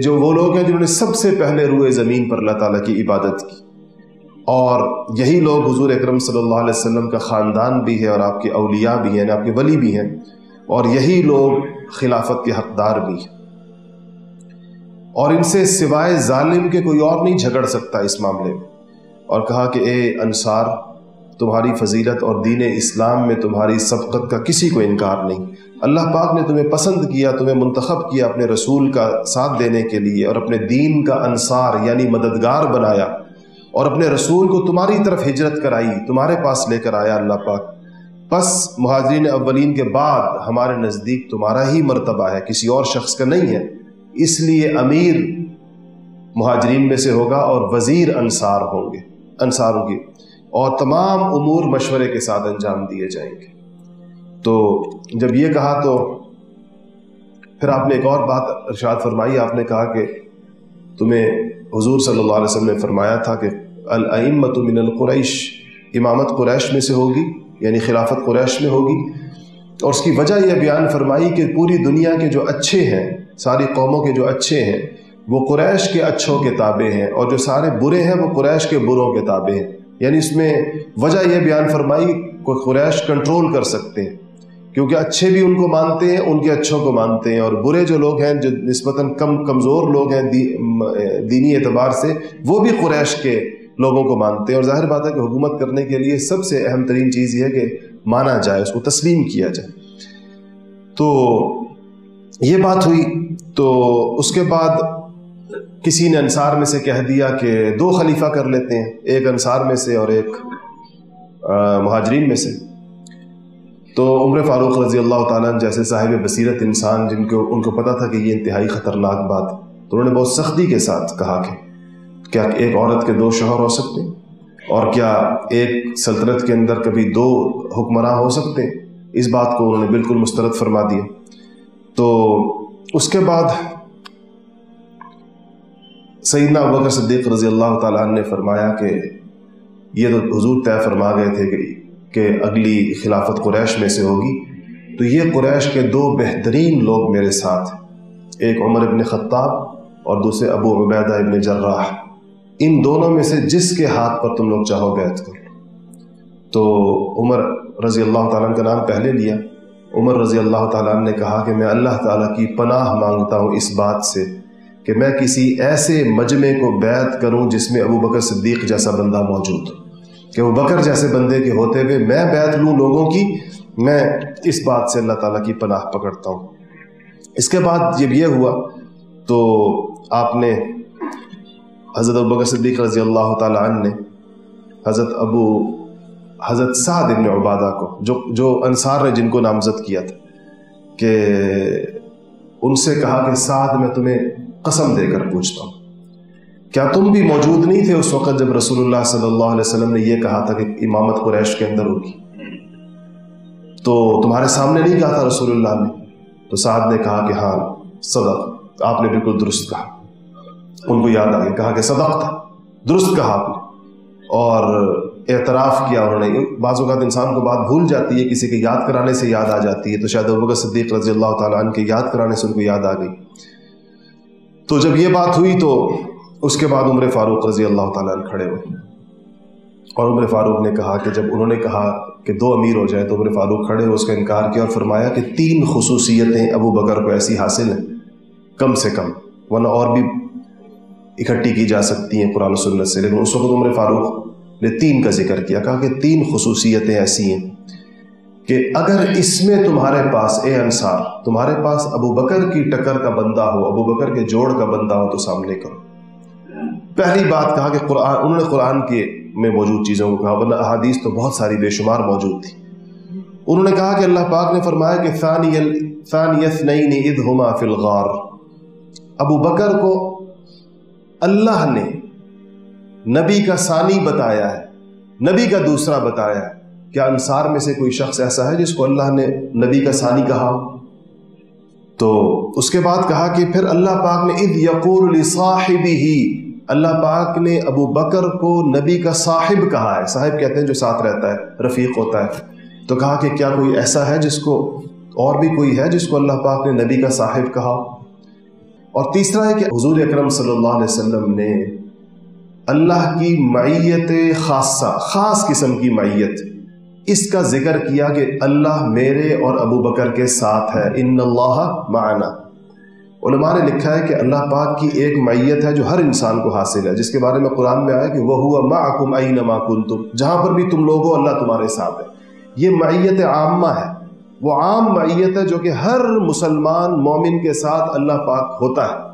جو وہ لوگ ہیں جنہوں نے سب سے پہلے روئے زمین پر اللہ تعالیٰ کی عبادت کی، اور یہی لوگ حضور اکرم صلی اللہ علیہ وسلم کا خاندان بھی ہے اور آپ کے اولیاء بھی ہیں، آپ کے ولی بھی ہیں، اور یہی لوگ خلافت کے حقدار بھی ہیں، اور ان سے سوائے ظالم کے کوئی اور نہیں جھگڑ سکتا اس معاملے میں۔ اور کہا کہ اے انصار، تمہاری فضیلت اور دین اسلام میں تمہاری سبقت کا کسی کو انکار نہیں۔ اللہ پاک نے تمہیں پسند کیا، تمہیں منتخب کیا اپنے رسول کا ساتھ دینے کے لیے، اور اپنے دین کا انصار یعنی مددگار بنایا، اور اپنے رسول کو تمہاری طرف ہجرت کرائی، تمہارے پاس لے کر آیا اللہ پاک۔ پس مہاجرین اولین کے بعد ہمارے نزدیک تمہارا ہی مرتبہ ہے، کسی اور شخص کا نہیں ہے، اس لیے امیر مہاجرین میں سے ہوگا اور وزیر انصار ہوں گے، انصاروں کی، اور تمام امور مشورے کے ساتھ انجام دیے جائیں گے۔ تو جب یہ کہا تو پھر آپ نے ایک اور بات ارشاد فرمائی، آپ نے کہا کہ تمہیں حضور صلی اللہ علیہ وسلم نے فرمایا تھا کہ الائمۃ من القریش، امامت قریش میں سے ہوگی، یعنی خلافت قریش میں ہوگی، اور اس کی وجہ یہ بیان فرمائی کہ پوری دنیا کے جو اچھے ہیں، ساری قوموں کے جو اچھے ہیں وہ قریش کے اچھوں کے تابع ہیں، اور جو سارے برے ہیں وہ قریش کے بروں کے تابع ہیں۔ یعنی اس میں وجہ یہ بیان فرمائی کہ قریش کنٹرول کر سکتے ہیں، کیونکہ اچھے بھی ان کو مانتے ہیں، ان کے اچھوں کو مانتے ہیں، اور برے جو لوگ ہیں، جو نسبتاً کمزور لوگ ہیں دینی اعتبار سے، وہ بھی قریش کے لوگوں کو مانتے ہیں۔ اور ظاہر بات ہے کہ حکومت کرنے کے لیے سب سے اہم ترین چیز یہ ہے کہ مانا جائے، اس کو تسلیم کیا جائے۔ تو یہ بات ہوئی، تو اس کے بعد کسی نے انصار میں سے کہہ دیا کہ 2 خلیفہ کر لیتے ہیں، ایک انصار میں سے اور ایک مہاجرین میں سے۔ تو عمر فاروق رضی اللہ تعالیٰ عنہ جیسے صاحب بصیرت انسان، ان کو پتہ تھا کہ یہ انتہائی خطرناک بات، تو انہوں نے بہت سختی کے ساتھ کہا کہ کیا ایک عورت کے 2 شوہر ہو سکتے ہیں؟ اور کیا ایک سلطنت کے اندر کبھی 2 حکمراں ہو سکتے ہیں؟ اس بات کو انہوں نے بالکل مسترد فرما دیا۔ تو اس کے بعد سیدنا ابوبکر صدیق رضی اللہ تعالیٰ عنہ نے فرمایا کہ یہ تو حضور طے فرما گئے تھے کہ اگلی خلافت قریش میں سے ہوگی، تو یہ قریش کے 2 بہترین لوگ میرے ساتھ، ایک عمر ابن خطاب اور دوسرے ابو عبیدہ ابن جراح، ان دونوں میں سے جس کے ہاتھ پر تم لوگ چاہو بیعت کرو۔ تو عمر رضی اللہ تعالیٰ عنہ کا نام پہلے لیا۔ عمر رضی اللہ تعالیٰ عنہ نے کہا کہ میں اللہ تعالیٰ کی پناہ مانگتا ہوں اس بات سے کہ میں کسی ایسے مجمع کو بیعت کروں جس میں ابو بکر صدیق جیسا بندہ موجود ہو، کہ ابو بکر جیسے بندے کے ہوتے ہوئے میں بیعت لوں لوگوں کی، میں اس بات سے اللہ تعالیٰ کی پناہ پکڑتا ہوں۔ اس کے بعد جب یہ ہوا تو آپ نے حضرت ابو بکر صدیق رضی اللہ تعالیٰ عنہ نے حضرت سعد ابن عبادہ کو، جو انصار نے جن کو نامزد کیا تھا، کہ ان سے کہا کہ سعد میں تمہیں قسم دے کر پوچھتا ہوں، کیا تم بھی موجود نہیں تھے اس وقت جب رسول اللہ صلی اللہ علیہ وسلم نے یہ کہا تھا کہ امامت قریش کے اندر ہوگی؟ تو تمہارے سامنے نہیں کہا تھا رسول اللہ نے؟ تو سعد نے کہا کہ ہاں صدق، آپ نے بالکل درست کہا۔ ان کو یاد آ گیا، کہا کہ صدق تھا، درست کہا آپ نے، اور اعتراف کیا انہوں نے۔ بعض اوقات انسان کو بات بھول جاتی ہے، کسی کے یاد کرانے سے یاد آ جاتی ہے، تو شاید ابوبکر صدیق رضی اللہ تعالیٰ عنہ کے یاد کرانے سے ان کو یاد آ گئی۔ تو جب یہ بات ہوئی تو اس کے بعد عمر فاروق رضی اللہ تعالیٰ عنہ کھڑے ہوئے، اور عمر فاروق نے کہا کہ جب انہوں نے کہا کہ 2 امیر ہو جائیں، تو عمر فاروق کھڑے ہوئے، اس کا انکار کیا اور فرمایا کہ 3 خصوصیتیں ابو بکر کو ایسی حاصل ہیں کم سے کم، ورنہ اور بھی اکٹھی کی جا سکتی ہیں قرآن و سنت سے، لیکن اس وقت عمر فاروق نے 3 کا ذکر کیا، کہا کہ 3 خصوصیتیں ایسی ہیں کہ اگر اس میں تمہارے پاس، اے انصار، تمہارے پاس ابو بکر کی ٹکر کا بندہ ہو، ابو بکر کے جوڑ کا بندہ ہو تو سامنے کرو۔ پہلی بات کہا کہ قرآن، انہوں نے قرآن کے میں موجود چیزوں کو کہا، ورنہ احادیث تو بہت ساری بے شمار موجود تھی۔ انہوں نے کہا کہ اللہ پاک نے فرمایا کہ ثانی اثنین اذ ہما فی الغار، ابو بکر کو اللہ نے نبی کا ثانی بتایا ہے، نبی کا دوسرا بتایا ہے۔ کیا انصار میں سے کوئی شخص ایسا ہے جس کو اللہ نے نبی کا ثانی کہا؟ تو اس کے بعد کہا کہ پھر اللہ پاک نے اذ یقول لصاحبہ، اللہ پاک نے ابو بکر کو نبی کا صاحب کہا ہے۔ صاحب کہتے ہیں جو ساتھ رہتا ہے، رفیق ہوتا ہے۔ تو کہا کہ کیا کوئی ایسا ہے جس کو، اور بھی کوئی ہے جس کو اللہ پاک نے نبی کا صاحب کہا؟ اور تیسرا ہے کہ حضور اکرم صلی اللہ علیہ وسلم نے اللہ کی معیت خاصہ، خاص قسم کی معیت، اس کا ذکر کیا کہ اللہ میرے اور ابو بکر کے ساتھ ہے، ان اللہ معنا۔ علماء نے لکھا ہے کہ اللہ پاک کی ایک معیت ہے جو ہر انسان کو حاصل ہے، جس کے بارے میں قرآن میں آیا کہ وَهُوَ مَعَكُمْ أَيْنَمَا كُنْتُمْ، جہاں پر بھی تم لوگ ہو اللہ تمہارے ساتھ ہے۔ یہ معیت عامہ ہے، وہ عام معیت ہے جو کہ ہر مسلمان مومن کے ساتھ اللہ پاک ہوتا ہے۔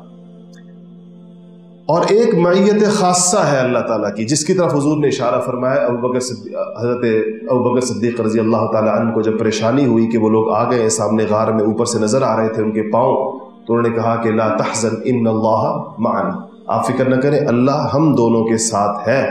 اور ایک معیت خاصہ ہے اللہ تعالیٰ کی، جس کی طرف حضور نے اشارہ فرمایا۔ حضرت ابوبکر صدیق رضی اللہ تعالیٰ عنہ کو جب پریشانی ہوئی کہ وہ لوگ آ گئے سامنے غار میں، اوپر سے نظر آ رہے تھے ان کے پاؤں، تو انہوں نے کہا کہ لا تحزن ان اللہ معنا، آپ فکر نہ کریں اللہ ہم دونوں کے ساتھ ہے۔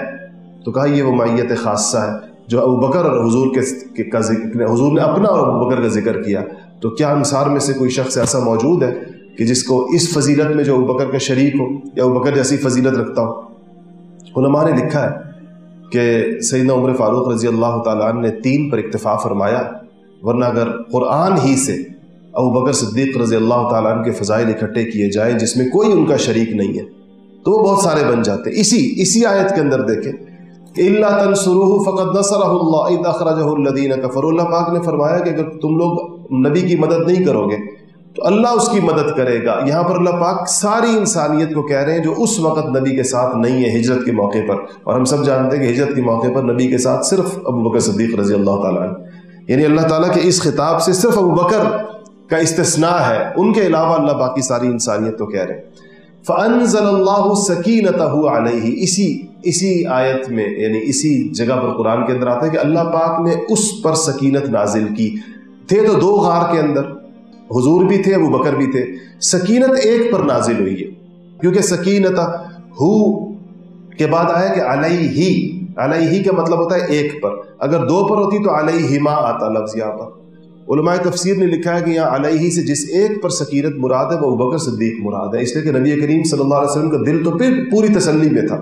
تو کہا یہ وہ معیت خاصہ ہے جو ابوبکر اور حضور کا ذکر، حضور نے اپنا اور ابوبکر کا ذکر کیا۔ تو کیا انصار میں سے کوئی شخص ایسا موجود ہے کہ جس کو اس فضیلت میں جو ابوبکر کا شریک ہو یا ابوبکر جیسی فضیلت رکھتا ہو؟ علماء نے لکھا ہے کہ سیدنا عمر فاروق رضی اللہ تعالیٰ عنہ نے 3 پر اکتفا فرمایا، ورنہ اگر قرآن ہی سے ابوبکر صدیق رضی اللہ تعالیٰ عنہ کے فضائل اکٹھے کیے جائیں جس میں کوئی ان کا شریک نہیں ہے تو وہ بہت سارے بن جاتے۔ اسی آیت کے اندر دیکھیں اِلَّا تَنْصُرُوهُ فَقَدْ نَصَرَهُ اللَّهُ إِذْ أَخْرَجَهُ الَّذِينَ كَفَرُوا، اللہ پاک نے فرمایا کہ اگر تم لوگ نبی کی مدد نہیں کرو گے تو اللہ اس کی مدد کرے گا۔ یہاں پر اللہ پاک ساری انسانیت کو کہہ رہے ہیں جو اس وقت نبی کے ساتھ نہیں ہے ہجرت کے موقع پر، اور ہم سب جانتے ہیں کہ ہجرت کے موقع پر نبی کے ساتھ صرف ابوبکر صدیق رضی اللہ تعالیٰ عنہ، یعنی اللہ تعالیٰ کے اس خطاب سے صرف ابوبکر کا استثناء ہے، ان کے علاوہ اللہ باقی ساری انسانیت کو کہہ رہے ہیں۔ فَأَنزَلَ اللَّهُ سَكِينَتَهُ عَلَيْهِ، اسی آیت میں یعنی اسی جگہ پر قرآن کے اندر آتا ہے کہ اللہ پاک نے اس پر سکینت نازل کی۔ تھے تو 2 غار کے اندر، حضور بھی تھے ابوبکر بھی تھے، سکینت ایک پر نازل ہوئی ہے، کیونکہ سکینت ہو کے بعد آیا کہ علیہ، علیہ کا مطلب ہوتا ہے ایک پر، اگر 2 پر ہوتی تو علیہما آتا لفظ۔ یہاں پر علماء تفسیر نے لکھا ہے کہ یہاں علیہ سے جس ایک پر سکینت مراد ہے وہ ابوبکر صدیق مراد ہے، اس لیے کہ نبی کریم صلی اللہ علیہ وسلم کا دل تو پھر پوری تسلی میں تھا،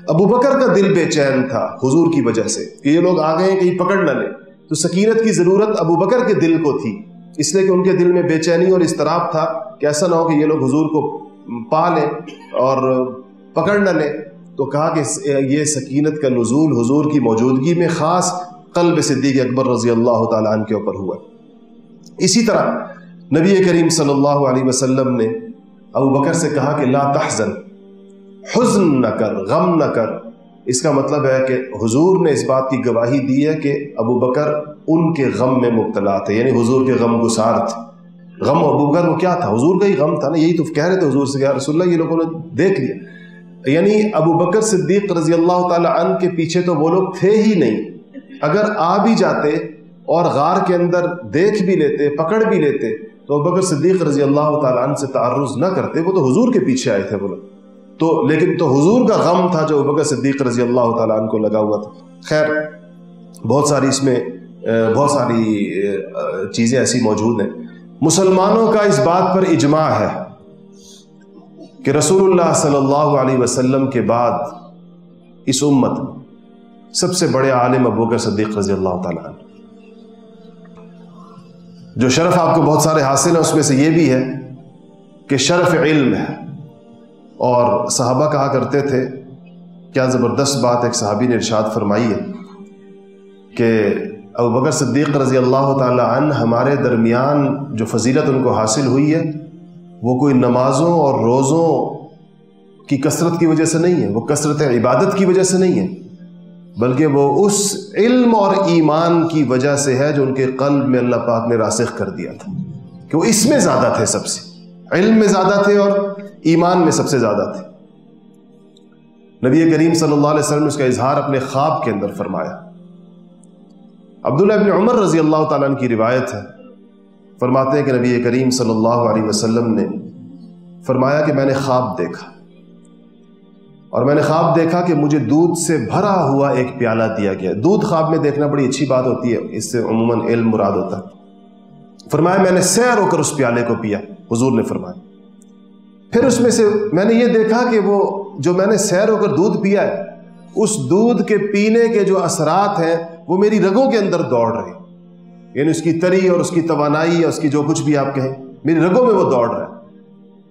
ابوبکر کا دل بے چین تھا حضور کی وجہ سے کہ یہ لوگ آ گئے ہیں کہیں پکڑ نہ لیں، تو سکینت کی ضرورت ابوبکر کے دل کو تھی، اس لیے کہ ان کے دل میں بے چینی اور اضطراب تھا کہ ایسا نہ ہو کہ یہ لوگ حضور کو پا لیں اور پکڑ نہ لیں۔ تو کہا کہ یہ سکینت کا نزول حضور کی موجودگی میں خاص قلب صدیق اکبر رضی اللہ تعالیٰ عنہ کے اوپر ہوا۔ اسی طرح نبی کریم صلی اللہ علیہ وسلم نے ابوبکر سے کہا کہ لا تحزن، حزن نہ کر، غم نہ کر۔ اس کا مطلب ہے کہ حضور نے اس بات کی گواہی دی ہے کہ ابوبکر ان کے غم میں مبتلا تھے، یعنی حضور کے غم گسار تھے۔ غم ابوبکر وہ کیا تھا؟ حضور کا ہی غم تھا نا، یہی تو کہہ رہے تھے حضور سے کہ یا رسول اللہ یہ لوگوں نے دیکھ لیا، یعنی ابوبکر صدیق رضی اللہ تعالی عنہ کے پیچھے تو وہ لوگ تھے ہی نہیں، اگر آ بھی جاتے اور غار کے اندر دیکھ بھی لیتے، پکڑ بھی لیتے تو ابوبکر صدیق رضی اللہ تعالی عنہ سے تعرض نہ کرتے، وہ تو حضور کے پیچھے آئے تھے وہ لوگ، تو لیکن تو حضور کا غم تھا جو ابوبکر صدیق رضی اللہ تعالیٰ عنہ کو لگا ہوا تھا۔ خیر بہت ساری اس میں بہت ساری چیزیں ایسی موجود ہیں۔ مسلمانوں کا اس بات پر اجماع ہے کہ رسول اللہ صلی اللہ علیہ وسلم کے بعد اس امت سب سے بڑے عالم ابوبکر صدیق رضی اللہ تعالیٰ عنہ، جو شرف آپ کو بہت سارے حاصل ہیں اس میں سے یہ بھی ہے کہ شرف علم ہے، اور صحابہ کہا کرتے تھے، کیا زبردست بات ایک صحابی نے ارشاد فرمائی ہے کہ ابوبکر صدیق رضی اللہ تعالی عنہ ہمارے درمیان جو فضیلت ان کو حاصل ہوئی ہے وہ کوئی نمازوں اور روزوں کی کثرت کی وجہ سے نہیں ہے، وہ کثرت عبادت کی وجہ سے نہیں ہے، بلکہ وہ اس علم اور ایمان کی وجہ سے ہے جو ان کے قلب میں اللہ پاک نے راسخ کر دیا تھا، کہ وہ اس میں زیادہ تھے، سب سے علم میں زیادہ تھے اور ایمان میں سب سے زیادہ تھے۔ نبی کریم صلی اللہ علیہ وسلم نے اس کا اظہار اپنے خواب کے اندر فرمایا۔ عبداللہ ابن عمر رضی اللہ تعالیٰ عنہ کی روایت ہے، فرماتے ہیں کہ نبی کریم صلی اللہ علیہ وسلم نے فرمایا کہ میں نے خواب دیکھا، اور میں نے خواب دیکھا کہ مجھے دودھ سے بھرا ہوا ایک پیالہ دیا گیا۔ دودھ خواب میں دیکھنا بڑی اچھی بات ہوتی ہے، اس سے عموماً علم مراد ہوتا ہے۔ فرمایا میں نے سیر ہو کر اس پیالے کو پیا، حضور نے فرمایا۔ پھر اس میں سے میں نے یہ دیکھا کہ وہ جو میں نے سیر ہو کر دودھ پیا ہے، اس دودھ کے پینے کے جو اثرات ہیں وہ میری رگوں کے اندر دوڑ رہے ہیں، یعنی اس کی تری اور اس کی توانائی اور اس کی جو کچھ بھی آپ کہیں میری رگوں میں وہ دوڑ رہا ہے۔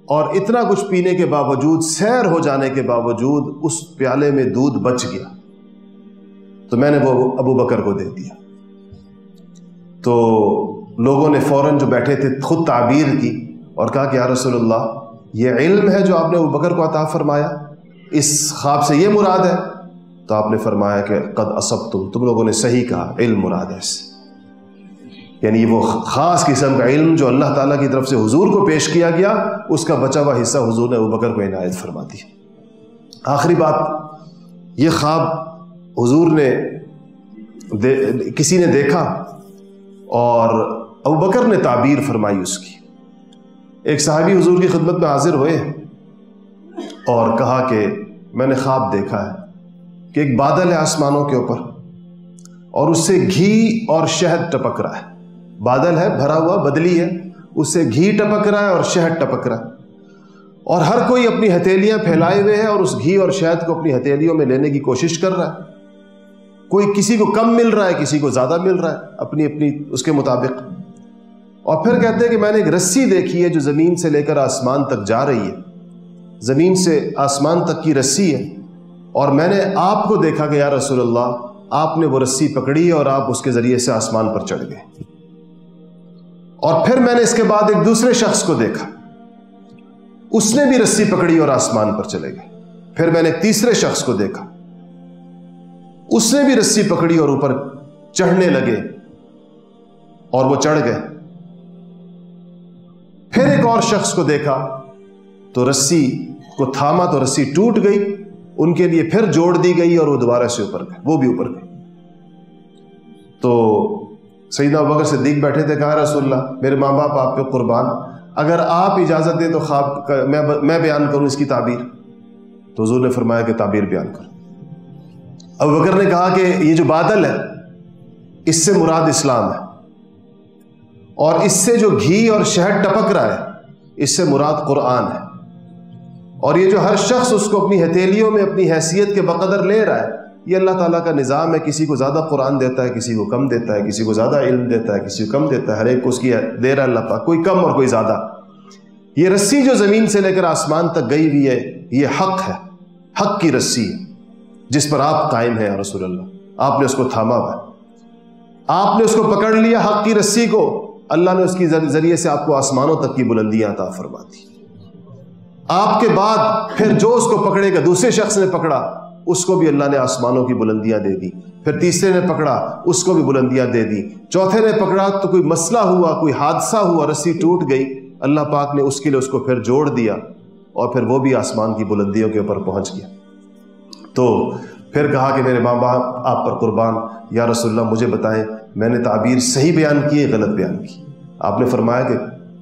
اور اتنا کچھ پینے کے باوجود، سیر ہو جانے کے باوجود اس پیالے میں دودھ بچ گیا، تو میں نے وہ ابو بکر کو دے دیا۔ تو لوگوں نے فوراً جو بیٹھے تھے خود تعبیر کی اور کہا کہ یا رسول اللہ، یہ علم ہے جو آپ نے ابو بکر کو عطا فرمایا، اس خواب سے یہ مراد ہے؟ تو آپ نے فرمایا کہ قد اصبتم، تم لوگوں نے صحیح کہا، علم مراد ہے اس سے، یعنی وہ خاص قسم کا علم جو اللہ تعالیٰ کی طرف سے حضور کو پیش کیا گیا، اس کا بچا ہوا حصہ حضور نے ابو بکر کو عنایت فرما دی۔ آخری بات، یہ خواب حضور نے کسی نے دیکھا اور ابو بکر نے تعبیر فرمائی اس کی۔ ایک صحابی حضور کی خدمت میں حاضر ہوئے اور کہا کہ میں نے خواب دیکھا ہے کہ ایک بادل ہے آسمانوں کے اوپر اور اس سے گھی اور شہد ٹپک رہا ہے، بادل ہے بھرا ہوا، بدلی ہے، اس سے گھی ٹپک رہا ہے اور شہد ٹپک رہا ہے، اور ہر کوئی اپنی ہتھیلیاں پھیلائے ہوئے ہے اور اس گھی اور شہد کو اپنی ہتھیلیوں میں لینے کی کوشش کر رہا ہے، کوئی کسی کو کم مل رہا ہے، کسی کو زیادہ مل رہا ہے، اپنی اپنی اس کے مطابق۔ اور پھر کہتے ہیں کہ میں نے ایک رسی دیکھی ہے جو زمین سے لے کر آسمان تک جا رہی ہے، زمین سے آسمان تک کی رسی ہے، اور میں نے آپ کو دیکھا کہ یا رسول اللہ، آپ نے وہ رسی پکڑی اور آپ اس کے ذریعے سے آسمان پر چڑھ گئے۔ اور پھر میں نے اس کے بعد ایک دوسرے شخص کو دیکھا، اس نے بھی رسی پکڑی اور آسمان پر چلے گئے۔ پھر میں نے ایک تیسرے شخص کو دیکھا، اس نے بھی رسی پکڑی اور اوپر چڑھنے لگے اور وہ چڑھ گئے۔ پھر ایک اور شخص کو دیکھا تو رسی کو تھاما تو رسی ٹوٹ گئی، ان کے لیے پھر جوڑ دی گئی اور وہ دوبارہ سے اوپر گئے، وہ بھی اوپر گئے۔ تو سیدنا ابوبکر صدیق بیٹھے تھے، کہا رسول اللہ، میرے ماں باپ آپ پہ قربان، اگر آپ اجازت دیں تو خواب میں بیان کروں اس کی تعبیر؟ تو حضور نے فرمایا کہ تعبیر بیان کرو۔ ابوبکر نے کہا کہ یہ جو بادل ہے اس سے مراد اسلام ہے، اور اس سے جو گھی اور شہد ٹپک رہا ہے اس سے مراد قرآن ہے، اور یہ جو ہر شخص اس کو اپنی ہتھیلیوں میں اپنی حیثیت کے بقدر لے رہا ہے، یہ اللہ تعالیٰ کا نظام ہے، کسی کو زیادہ قرآن دیتا ہے، کسی کو کم دیتا ہے، کسی کو زیادہ علم دیتا ہے، کسی کو کم دیتا ہے، ہر ایک کو اس کی دے رہا ہے اللہ پاک، کوئی کم اور کوئی زیادہ۔ یہ رسی جو زمین سے لے کر آسمان تک گئی ہوئی ہے، یہ حق ہے، حق کی رسی ہے جس پر آپ قائم ہیں یا رسول اللہ، آپ نے اس کو تھاما ہوا ہے، آپ نے اس کو پکڑ لیا، حق کی رسی کو، اللہ نے اس کے ذریعے سے آپ کو آسمانوں تک کی بلندیاں عطا فرما دی۔ آپ کے بعد پھر جو اس کو پکڑے گا، دوسرے شخص نے پکڑا، اس کو بھی اللہ نے آسمانوں کی بلندیاں دے دی، پھر تیسرے نے پکڑا، اس کو بھی بلندیاں دے دی، چوتھے نے پکڑا تو کوئی مسئلہ ہوا، کوئی حادثہ ہوا، رسی ٹوٹ گئی، اللہ پاک نے اس کے لیے اس کو پھر جوڑ دیا، اور پھر وہ بھی آسمان کی بلندیوں کے اوپر پہنچ گیا۔ تو پھر کہا کہ میرے ماں باپ آپ پر قربان، یا رسول اللہ مجھے بتائیں میں نے تعبیر صحیح بیان کی ہے غلط بیان کی؟ آپ نے فرمایا کہ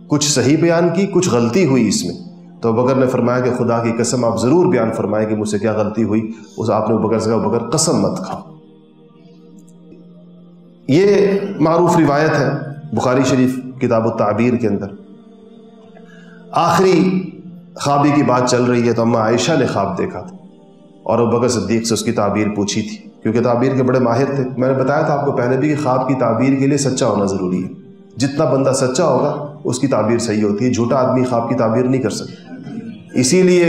کچھ صحیح بیان کی، کچھ غلطی ہوئی اس میں۔ تو ابوبکر نے فرمایا کہ خدا کی قسم آپ ضرور بیان فرمائیں کہ مجھ سے کیا غلطی ہوئی۔ اس آپ نے ابوبکر سے کہا ابوبکر قسم مت کھاؤ۔ یہ معروف روایت ہے بخاری شریف کتاب التعبیر کے اندر۔ آخری خوابی کی بات چل رہی ہے تو اماں عائشہ نے خواب دیکھا تھا اور ابوبکر صدیق سے اس کی تعبیر پوچھی تھی، کیونکہ تعبیر کے بڑے ماہر تھے۔ میں نے بتایا تھا آپ کو پہلے بھی کہ خواب کی تعبیر کے لیے سچا ہونا ضروری ہے، جتنا بندہ سچا ہوگا اس کی تعبیر صحیح ہوتی ہے، جھوٹا آدمی خواب کی تعبیر نہیں کر سکتا۔ اسی لیے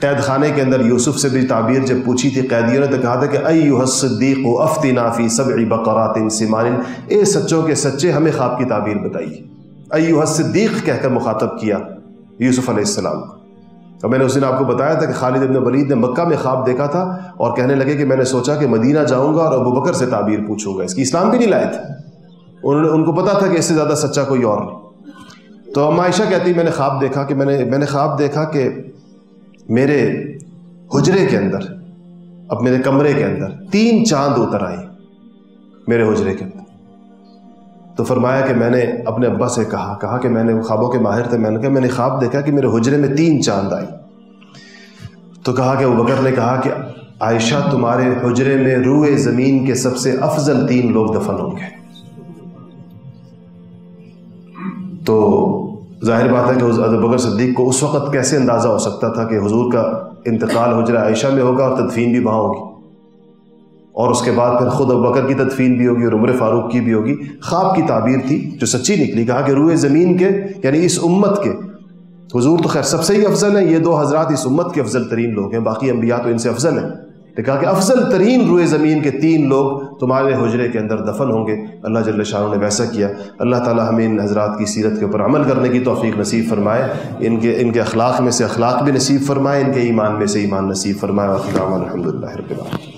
قید خانے کے اندر یوسف سے بھی تعبیر جب پوچھی تھی قیدیوں نے تو کہا تھا کہ ایھا الصدیق افتنا فی 7 بقرات سمان، اے سچوں کے سچے ہمیں خواب کی تعبیر بتائیے۔ ایھا الصدیق کہہ کر مخاطب کیا یوسف علیہ السلام کو۔ تو میں نے اس دن آپ کو بتایا تھا کہ خالد ابن ولید نے مکہ میں خواب دیکھا تھا اور کہنے لگے کہ میں نے سوچا کہ مدینہ جاؤں گا اور ابوبکر سے تعبیر پوچھوں گا، اس کی اسلام بھی نہیں لائے تھے، ان کو پتا تھا کہ اس سے زیادہ سچا کوئی اور نہیں۔ تو اماں عائشہ کہتی میں نے خواب دیکھا کہ میں نے خواب دیکھا کہ میرے حجرے کے اندر، اب میرے کمرے کے اندر 3 چاند اتر آئے میرے حجرے کے اندر۔ تو فرمایا کہ میں نے اپنے ابا سے کہا کہ میں نے خوابوں کے ماہر تھے، میں نے کہا میں نے خواب دیکھا کہ میرے حجرے میں 3 چاند آئے۔ تو کہا کہ ابوبکر نے کہا کہ عائشہ تمہارے حجرے میں روئے زمین کے سب سے افضل 3 لوگ دفن ہوں گے۔ تو ظاہر بات ہے کہ ابوبکر صدیق کو اس وقت کیسے اندازہ ہو سکتا تھا کہ حضور کا انتقال حجرہ عائشہ میں ہوگا اور تدفین بھی وہاں ہوگی، اور اس کے بعد پھر خود ابوبکر کی تدفین بھی ہوگی اور عمر فاروق کی بھی ہوگی۔ خواب کی تعبیر تھی جو سچی نکلی، کہا کہ روئے زمین کے یعنی اس امت کے حضور تو خیر سب سے ہی افضل ہیں، یہ دو حضرات اس امت کے افضل ترین لوگ ہیں، باقی انبیاء تو ان سے افضل ہیں، لیکن کہا کہ افضل ترین روئے زمین کے 3 لوگ تمہارے حجرے کے اندر دفن ہوں گے۔ اللہ جل شانہ نے ویسا کیا۔ اللہ تعالی ہمیں ان حضرات کی سیرت کے اوپر عمل کرنے کی توفیق نصیب فرمائے، ان کے اخلاق میں سے اخلاق بھی نصیب فرمائے، ان کے ایمان میں سے ایمان نصیب فرمائے۔ الحمدللہ رب العالمین۔